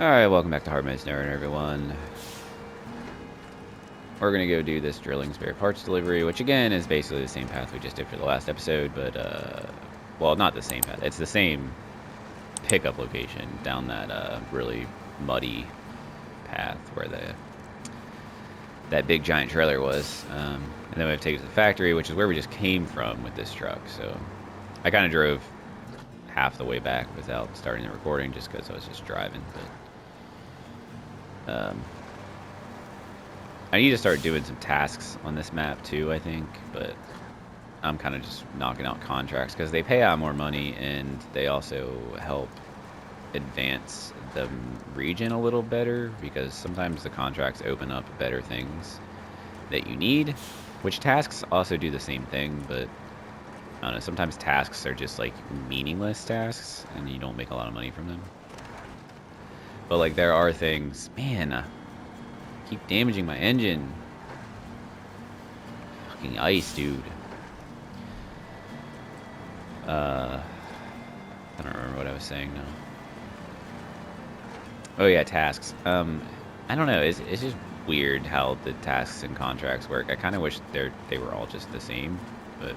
Alright, welcome back to Hard Mode SnowRunner, everyone. We're gonna go do this drilling spare parts delivery, which again is basically the same path we just did for the last episode, but, well, not the same path. It's the same pickup location down that, really muddy path where that big giant trailer was. And then we have to take it to the factory, which is where we just came from with this truck, so I kind of drove half the way back without starting the recording just because I was just driving, but I need to start doing some tasks on this map too, I think, but I'm kind of just knocking out contracts because they pay out more money and they also help advance the region a little better because sometimes the contracts open up better things that you need, which tasks also do the same thing, but I don't know, sometimes tasks are just like meaningless tasks and you don't make a lot of money from them. But like there are things, man, keep damaging my engine. Fucking ice, dude. I don't remember what I was saying now. Oh yeah, tasks. I don't know, it's just weird how the tasks and contracts work. I kind of wish they were all just the same, but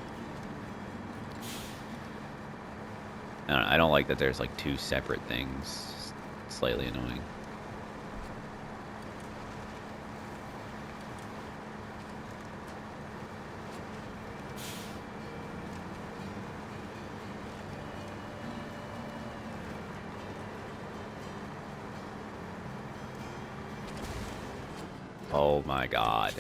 I don't like that there's like two separate things. It's slightly annoying. Oh my god.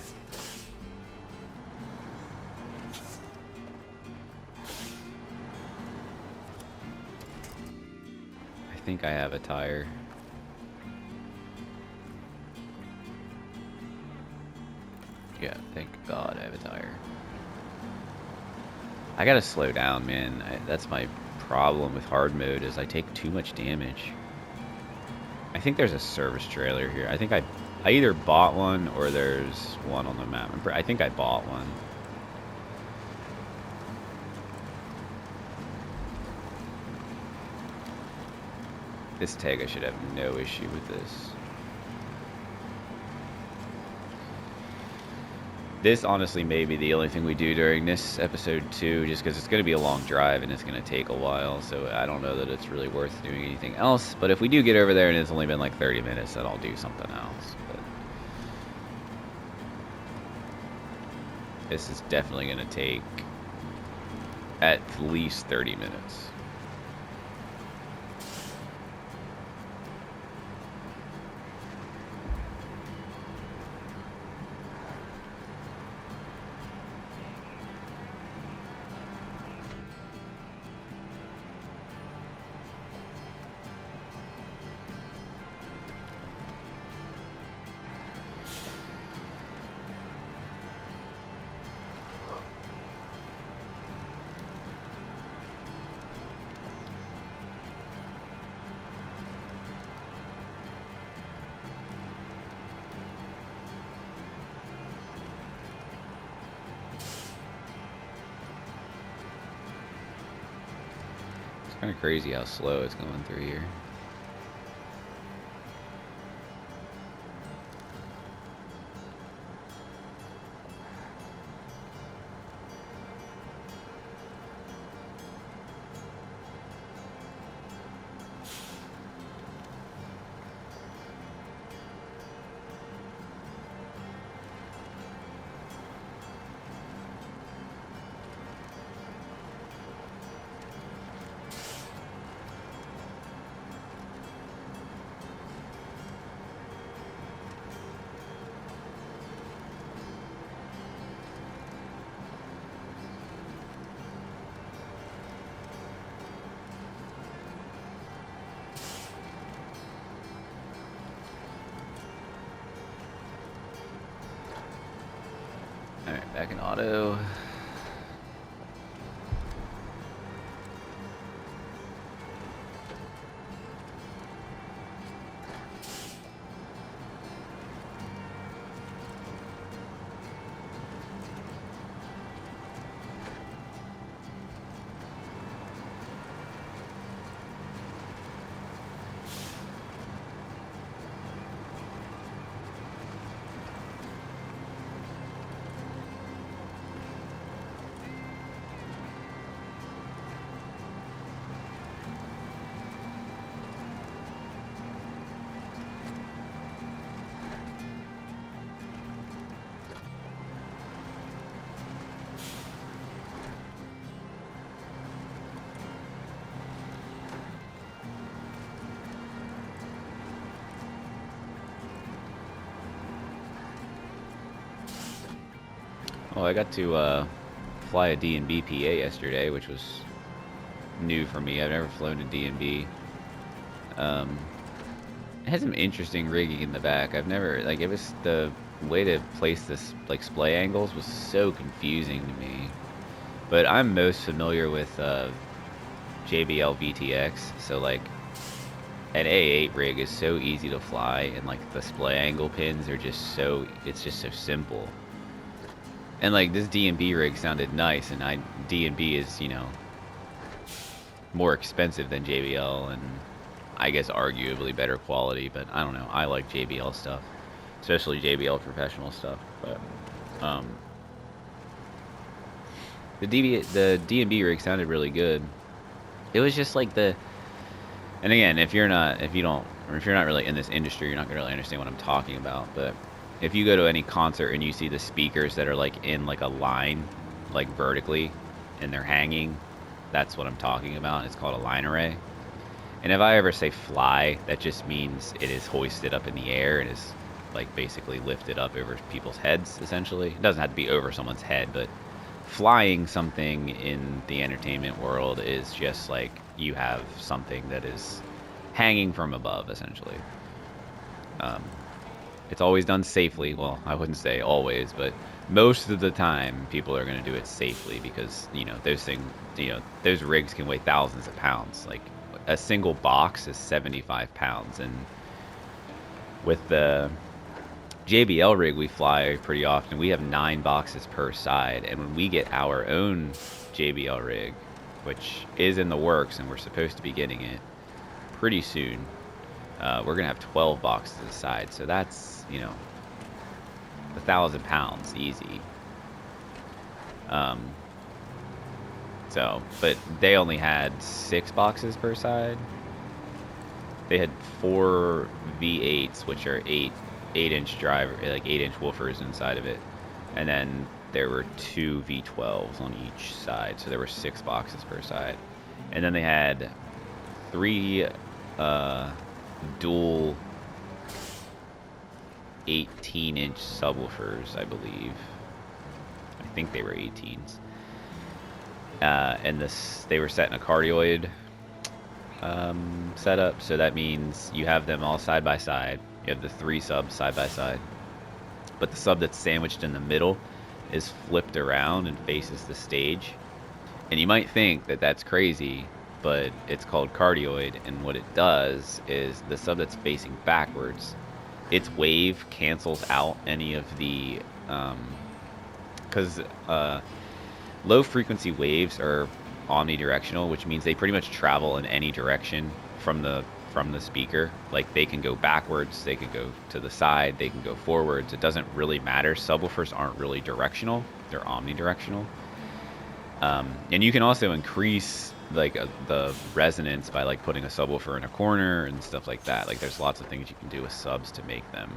I think I have a tire. Yeah, thank God I have a tire. I gotta slow down, man. That's my problem with hard mode is I take too much damage. I think there's a service trailer here. I think I either bought one or there's one on the map. I think I bought one. This tag, I should have no issue with this. This honestly may be the only thing we do during this episode too, just because it's going to be a long drive and it's going to take a while, so I don't know that it's really worth doing anything else. But if we do get over there and it's only been like 30 minutes, then I'll do something else. But this is definitely going to take at least 30 minutes. Kind of crazy how slow it's going through here. Alright, back in auto. I got to fly a D&B PA yesterday, which was new for me. I've never flown a D&B. It had some interesting rigging in the back. I've never, like, it was the way to place this, like, splay angles was so confusing to me. But I'm most familiar with JBL VTX, so like an A8 rig is so easy to fly, and like the splay angle pins are just so, it's just so simple. And like this D&B rig sounded nice, and D&B is, you know, more expensive than JBL, and I guess arguably better quality, but I don't know. I like JBL stuff, especially JBL professional stuff. But the D&B rig sounded really good. It was just like the, and again, if you're not really in this industry, you're not gonna really understand what I'm talking about. But if you go to any concert and you see the speakers that are like in like a line, like vertically, and they're hanging, that's what I'm talking about. It's called a line array. And if I ever say fly, that just means it is hoisted up in the air and is like basically lifted up over people's heads, essentially. It doesn't have to be over someone's head, but flying something in the entertainment world is just like you have something that is hanging from above, essentially. It's always done safely. Well, I wouldn't say always, but most of the time people are going to do it safely because, you know, those things, you know, those rigs can weigh thousands of pounds. Like a single box is 75 pounds. And with the JBL rig we fly pretty often, we have 9 boxes per side. And when we get our own JBL rig, which is in the works and we're supposed to be getting it pretty soon, we're going to have 12 boxes a side. So that's, you know, 1,000 pounds easy. So, but they only had 6 boxes per side. They had 4 V8s, which are 8-inch driver, like 8-inch woofers inside of it, and then there were 2 V12s on each side, so there were 6 boxes per side. And then they had 3 dual 18-inch subwoofers, I believe. I think they were 18s. And they were set in a cardioid setup, so that means you have them all side by side. You have the 3 subs side by side, but the sub that's sandwiched in the middle is flipped around and faces the stage. And you might think that that's crazy, but it's called cardioid, and what it does is the sub that's facing backwards, its wave cancels out any of the because low frequency waves are omnidirectional, which means they pretty much travel in any direction from the speaker. Like they can go backwards, they can go to the side, they can go forwards. It doesn't really matter. Subwoofers aren't really directional, they're omnidirectional. And you can also increase like the resonance by like putting a subwoofer in a corner and stuff like that. Like there's lots of things you can do with subs to make them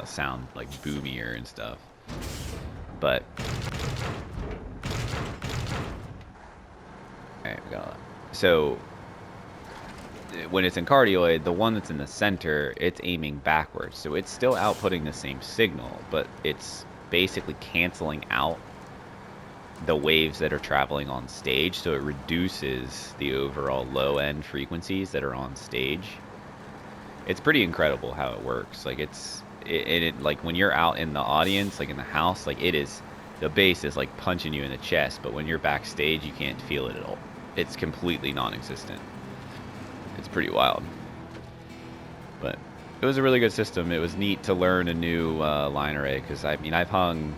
sound like boomier and stuff. But alright, we got, so when it's in cardioid, the one that's in the center, it's aiming backwards, so it's still outputting the same signal, but it's basically canceling out the waves that are traveling on stage, so it reduces the overall low end frequencies that are on stage. It's pretty incredible how it works. Like it like when you're out in the audience, like in the house, like it is, the bass is like punching you in the chest, but when you're backstage you can't feel it at all. It's completely non-existent. It's pretty wild. But it was a really good system. It was neat to learn a new line array, because I mean I've hung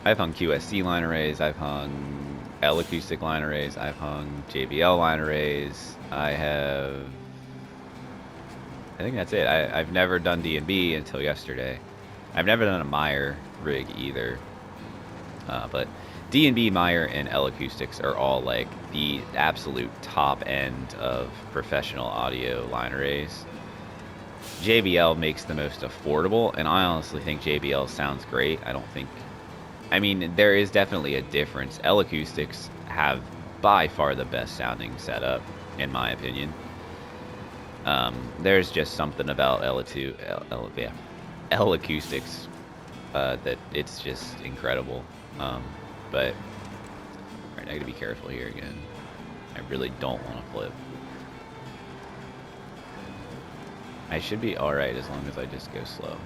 QSC line arrays, I've hung L-acoustic line arrays, I've hung JBL line arrays, I think that's it. I've never done D&B until yesterday. I've never done a Meyer rig either. But D&B, Meyer, and L-acoustics are all like the absolute top end of professional audio line arrays. JBL makes the most affordable, and I honestly think JBL sounds great. I mean, there is definitely a difference. L-acoustics have by far the best sounding setup, in my opinion. There's just something about L-acoustics that it's just incredible. But all right, I gotta be careful here again. I really don't want to flip. I should be all right as long as I just go slow.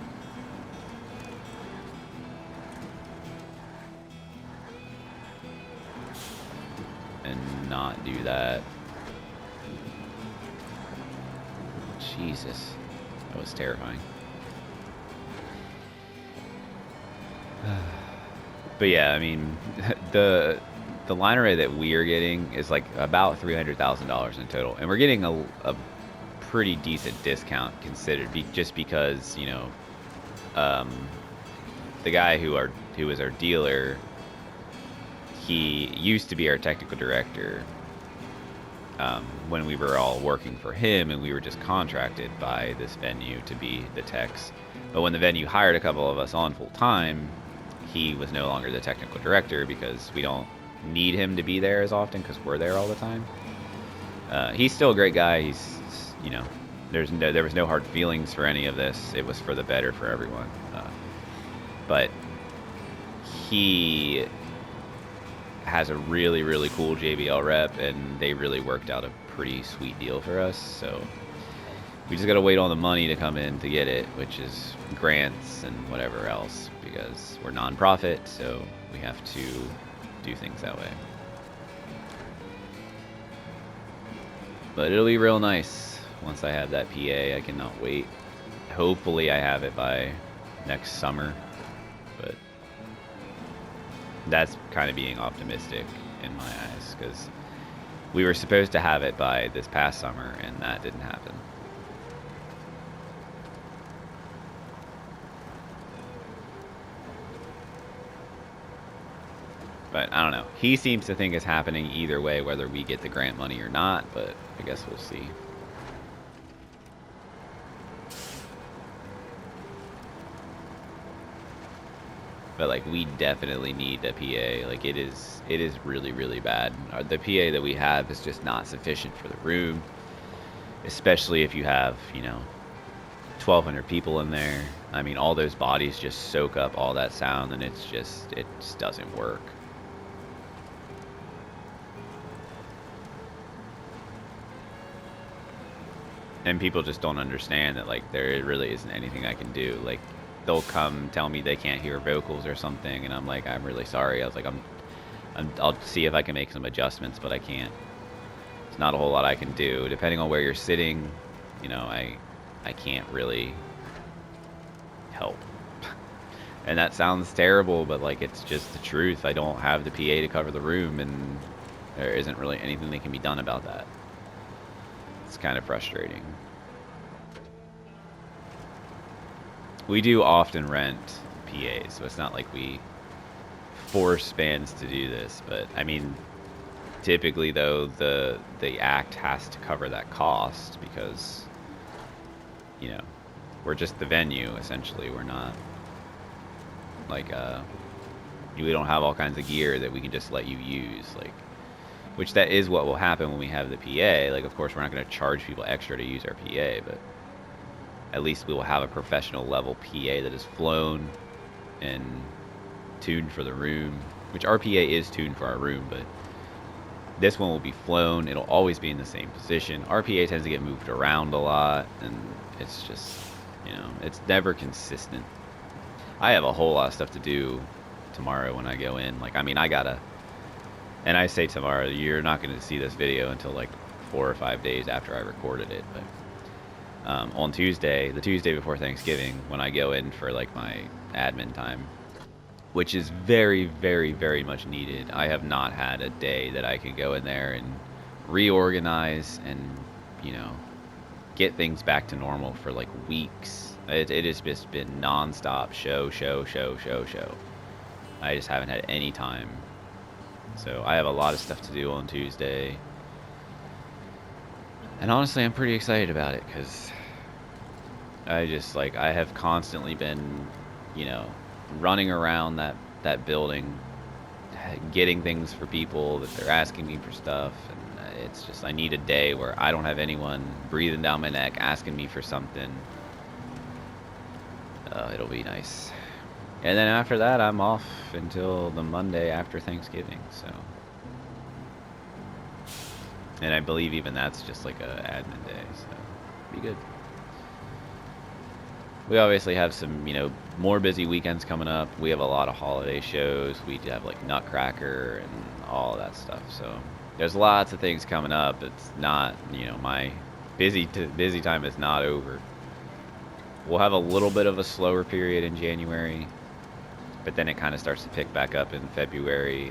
And not do that. Jesus, that was terrifying. But yeah, I mean, the line array that we are getting is like about $300,000 in total, and we're getting a pretty decent discount considered, just because, you know, the guy who is our dealer, he used to be our technical director when we were all working for him, and we were just contracted by this venue to be the techs. But when the venue hired a couple of us on full time, he was no longer the technical director because we don't need him to be there as often because we're there all the time. He's still a great guy. He's, you know, there was no hard feelings for any of this. It was for the better for everyone. But he has a really, really cool JBL rep, and they really worked out a pretty sweet deal for us. So we just got to wait on the money to come in to get it, which is grants and whatever else, because we're nonprofit, so we have to do things that way. But it'll be real nice once I have that PA. I cannot wait. Hopefully I have it by next summer, but that's kind of being optimistic in my eyes, because we were supposed to have it by this past summer, and that didn't happen. But I don't know. He seems to think it's happening either way, whether we get the grant money or not, but I guess we'll see. But like, we definitely need a PA. Like, it is really, really bad. The PA that we have is just not sufficient for the room, especially if you have, you know, 1,200 people in there. I mean, all those bodies just soak up all that sound, and it just doesn't work. And people just don't understand that, like, there really isn't anything I can do. Like, they'll come tell me they can't hear vocals or something, and I'm like, I'm really sorry. I was like, I'll see if I can make some adjustments, but I can't. It's not a whole lot I can do. Depending on where you're sitting, you know, I can't really help. And that sounds terrible, but like, it's just the truth. I don't have the PA to cover the room, and there isn't really anything that can be done about that. It's kind of frustrating. We do often rent PAs, so it's not like we force bands to do this. But I mean, typically though, the act has to cover that cost, because, you know, we're just the venue essentially. We're not like we don't have all kinds of gear that we can just let you use, like, which that is what will happen when we have the PA. Like, of course, we're not going to charge people extra to use our PA, but at least we will have a professional level PA that is flown and tuned for the room, which our PA is tuned for our room, but this one will be flown. It'll always be in the same position. Our PA tends to get moved around a lot, and it's just, you know, it's never consistent. I have a whole lot of stuff to do tomorrow when I go in. Like, I mean, I gotta, and I say tomorrow, you're not going to see this video until like 4 or 5 days after I recorded it, but on Tuesday, the Tuesday before Thanksgiving, when I go in for like my admin time, which is very, very, very much needed. I have not had a day that I can go in there and reorganize and, you know, get things back to normal for like weeks. It has just been nonstop show. I just haven't had any time. So I have a lot of stuff to do on Tuesday. And honestly, I'm pretty excited about it, because I just, like, I have constantly been, you know, running around that building, getting things for people that they're asking me for stuff. And it's just, I need a day where I don't have anyone breathing down my neck asking me for something. It'll be nice. And then after that, I'm off until the Monday after Thanksgiving, so. And I believe even that's just like a admin day, so be good. We obviously have some, more busy weekends coming up. We have a lot of holiday shows. We have like Nutcracker and all that stuff. So there's lots of things coming up. It's not, my busy time is not over. We'll have a little bit of a slower period in January, but then it kind of starts to pick back up in February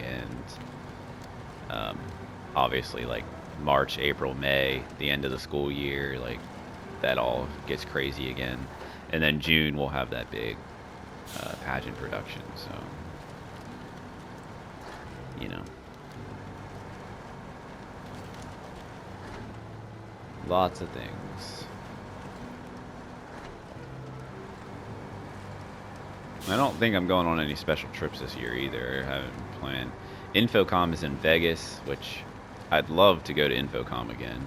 and obviously like March, April, May, the end of the school year, like that all gets crazy again. And then June we'll have that big pageant production, so lots of things. I don't think I'm going on any special trips this year either. I haven't planned. Infocom is in Vegas, which I'd love to go to Infocom again.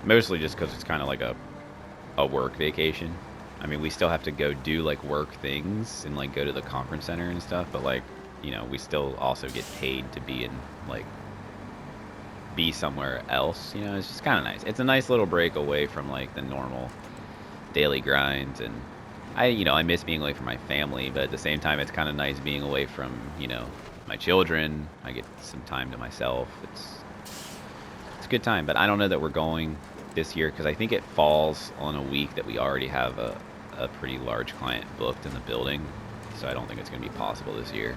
Mostly just because it's kind of like a work vacation. I mean, we still have to go do like work things and like go to the conference center and stuff, but like, we still also get paid to be in like be somewhere else. It's just kind of nice. It's a nice little break away from like the normal daily grind, and I miss being away from my family, but at the same time, it's kind of nice being away from my children. I get some time to myself. It's a good time, but I don't know that we're going this year because I think it falls on a week that we already have a pretty large client booked in the building, so I don't think it's going to be possible this year.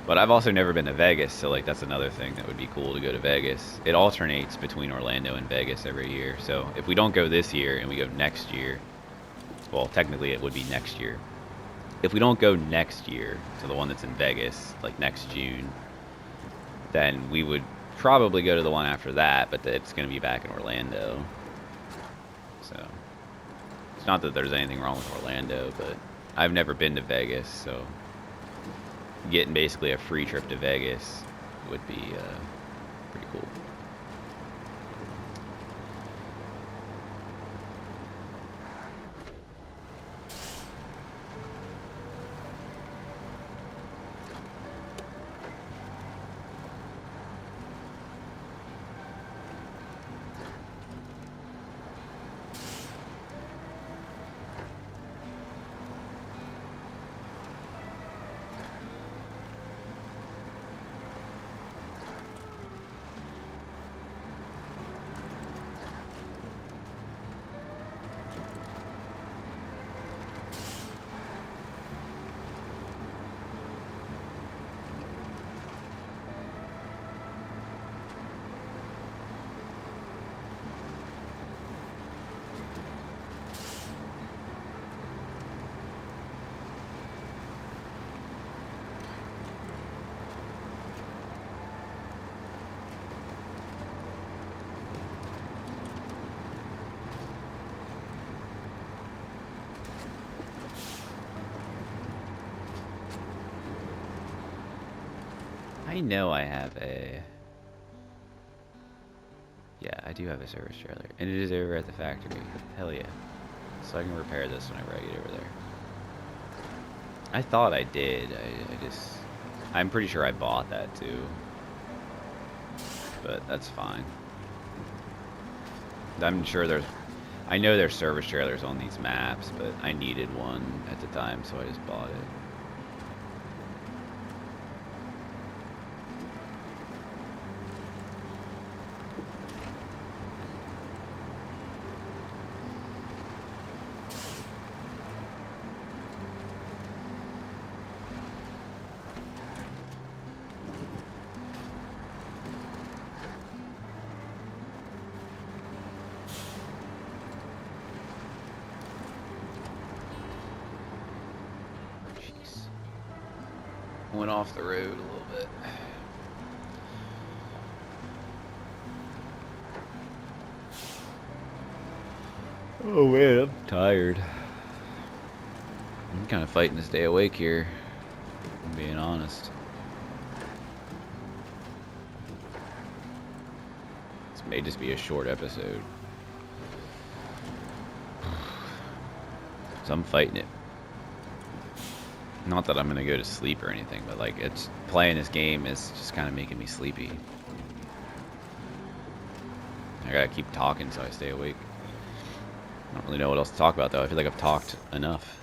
But I've also never been to Vegas, so like that's another thing that would be cool to go to Vegas. It alternates between Orlando and Vegas every year, so if we don't go this year and we go next year, well, technically it would be next year. If we don't go next year to the one that's in Vegas, like next June, then we would probably go to the one after that, but it's going to be back in Orlando. So it's not that there's anything wrong with Orlando, but I've never been to Vegas, so getting basically a free trip to Vegas would be pretty cool. I know I have a... Yeah, I do have a service trailer. And it is over at the factory. Hell yeah. So I can repair this whenever I get over there. I thought I did. I'm pretty sure I bought that too. But that's fine. I'm sure I know there's service trailers on these maps, but I needed one at the time, so I just bought it. Went off the road a little bit. Oh man, I'm tired. I'm kind of fighting to stay awake here, I'm being honest. This may just be a short episode. So I'm fighting it. Not that I'm gonna go to sleep or anything, but like it's playing this game is just kind of making me sleepy. I gotta keep talking so I stay awake. I don't really know what else to talk about though. I feel like I've talked enough.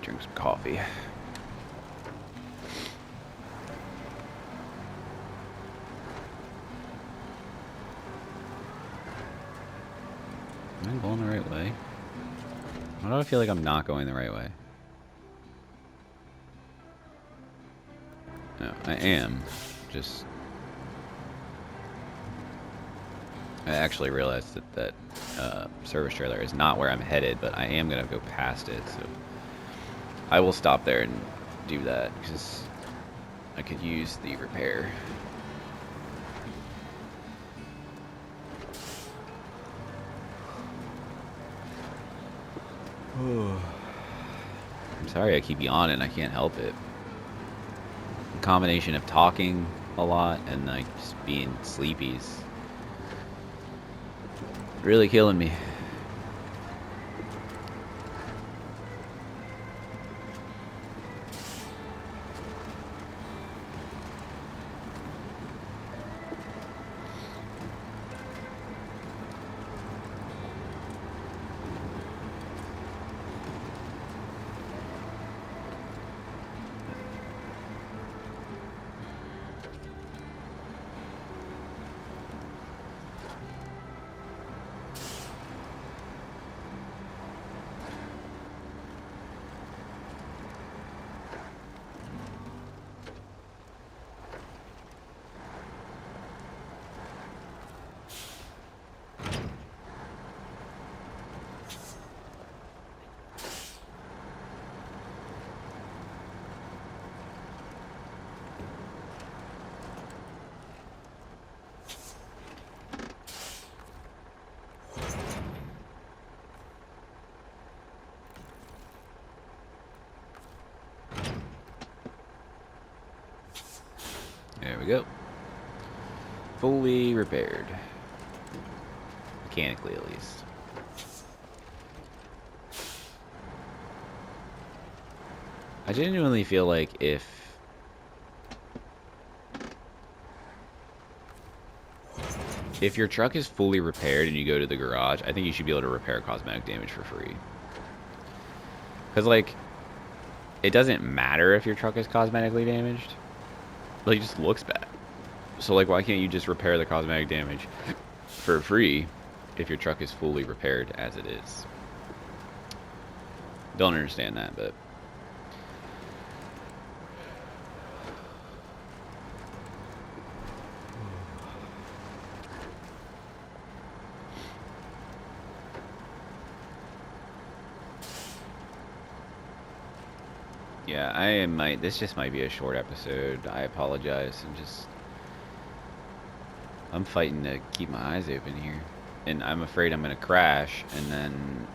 Drink some coffee. Am I going the right way? Why do I feel like I'm not going the right way? No, I am. Just... I actually realized that service trailer is not where I'm headed, but I am going to go past it, so... I will stop there and do that, because I could use the repair. I'm sorry I keep yawning, I can't help it. A combination of talking a lot and like just being sleepy is really killing me. There we go. Fully repaired. Mechanically, at least. I genuinely feel like if your truck is fully repaired and you go to the garage, I think you should be able to repair cosmetic damage for free. Because, like, it doesn't matter if your truck is cosmetically damaged. Like, it just looks bad. So, like, why can't you just repair the cosmetic damage for free if your truck is fully repaired as it is? Don't understand that, but... yeah, this just might be a short episode. I apologize. I'm fighting to keep my eyes open here. And I'm afraid I'm going to crash, and then,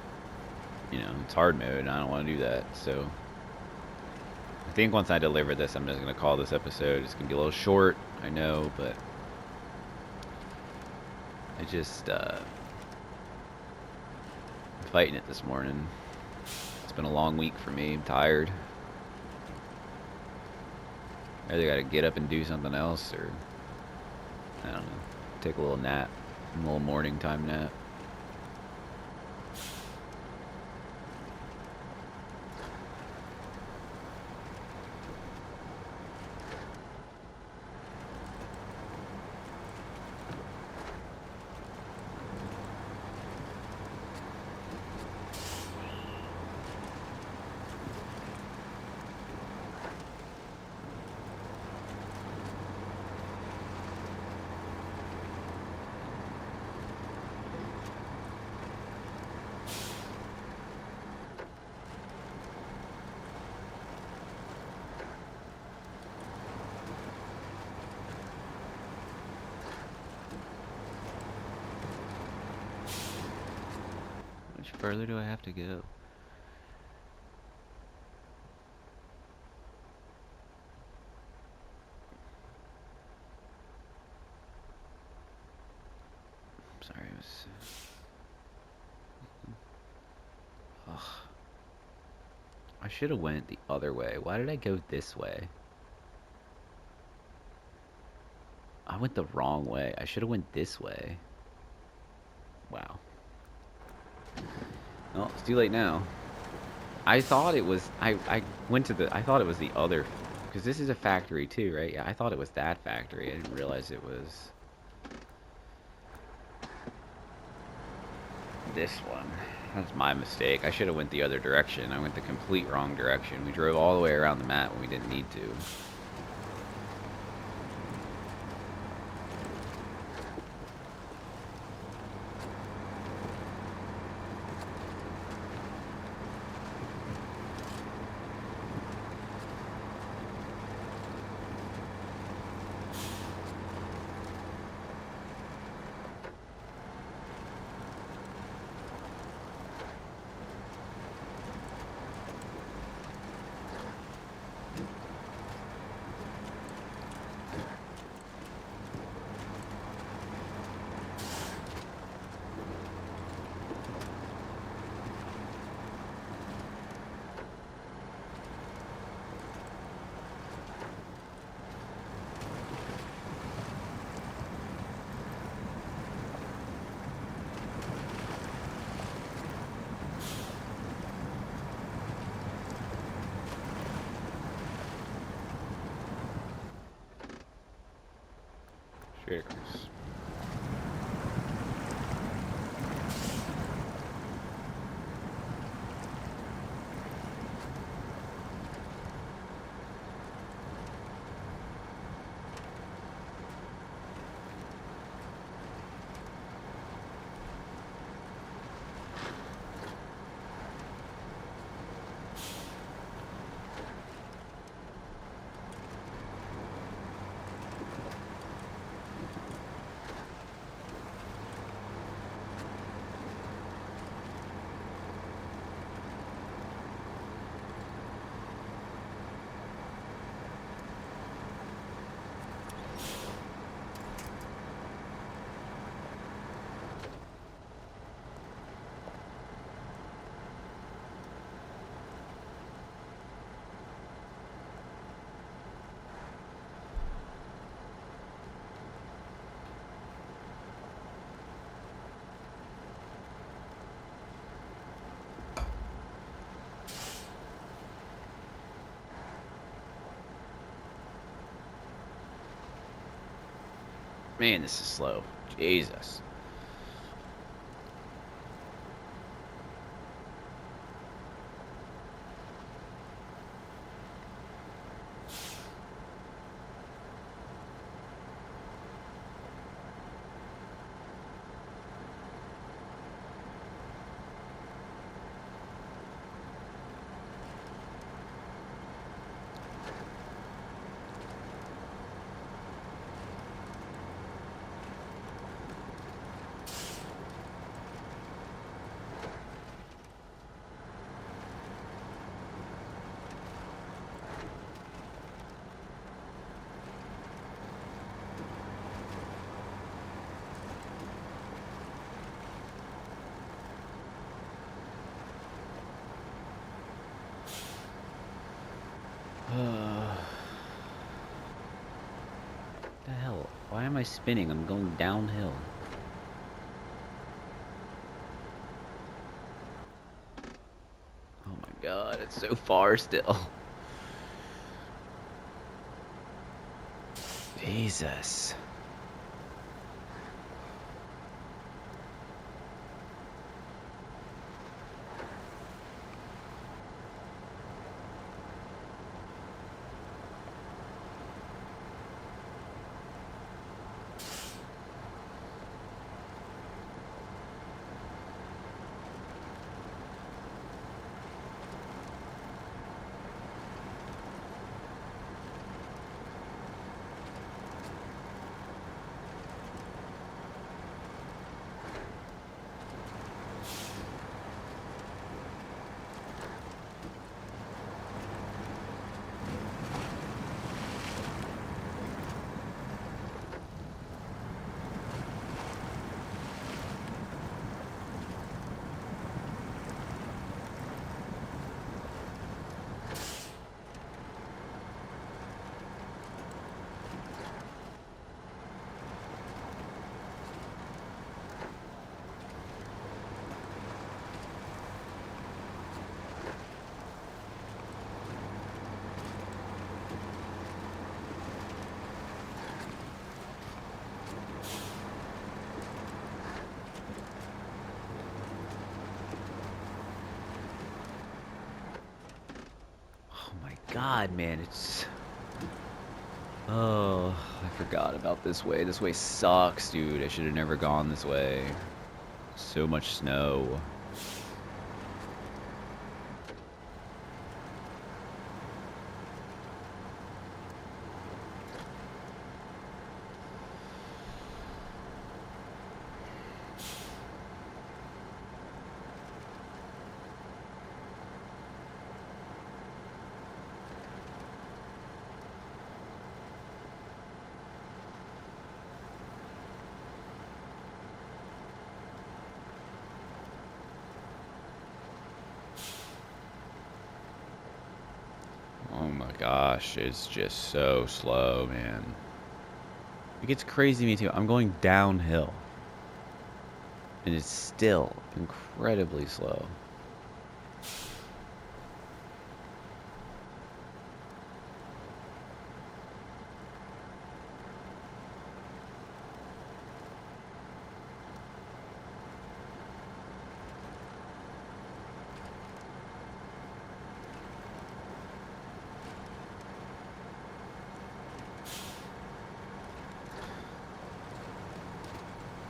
you know, it's hard mode, and I don't want to do that. So, I think once I deliver this, I'm just going to call this episode. It's going to be a little short, I know, but I just, I'm fighting it this morning. It's been a long week for me. I'm tired. I either got to get up and do something else, or, I don't know, take a little nap, a little morning time nap. further do I have to go? Sorry, it was... Ugh. I should have went the other way. Why did I go this way? I went the wrong way. I should have went this way. Wow. Well, it's too late now. I thought it was... I went to the... I thought it was the other... Because this is a factory too, right? Yeah, I thought it was that factory. I didn't realize it was... this one. That's my mistake. I should have went the other direction. I went the complete wrong direction. We drove all the way around the map when we didn't need to. Vehicles. Man, this is slow. Jesus. The hell? Why am I spinning? I'm going downhill. Oh my god, it's so far still. Jesus. God, man, it's... Oh, I forgot about this way. This way sucks, dude. I should have never gone this way. So much snow. Oh my gosh, it's just so slow, man. It gets crazy to me too. I'm going downhill. And it's still incredibly slow.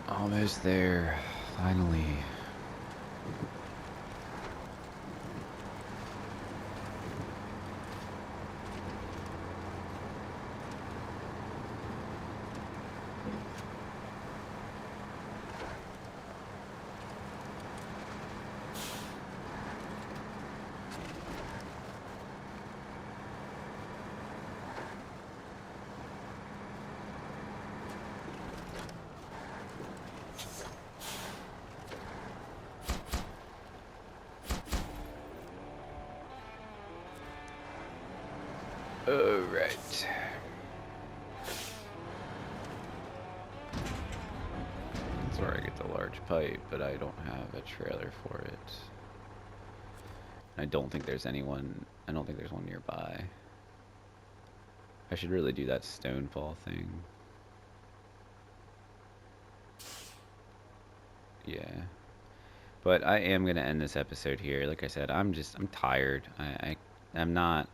Almost there, finally. Alright. That's where I get the large pipe, but I don't have a trailer for it. I don't think there's anyone, I don't think there's one nearby. I should really do that stonefall thing. Yeah. But I am going to end this episode here. Like I said, I'm tired. I'm not...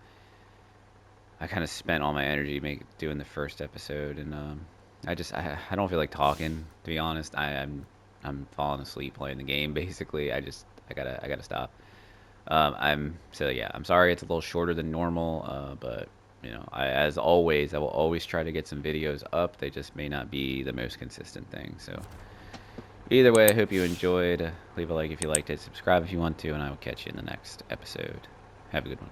I kind of spent all my energy doing the first episode, and I don't feel like talking, to be honest. I'm falling asleep playing the game, basically. I gotta stop. So yeah, I'm sorry it's a little shorter than normal, but you know, as always, I will always try to get some videos up. They just may not be the most consistent thing. So either way, I hope you enjoyed. Leave a like if you liked it, subscribe if you want to, and I will catch you in the next episode. Have a good one.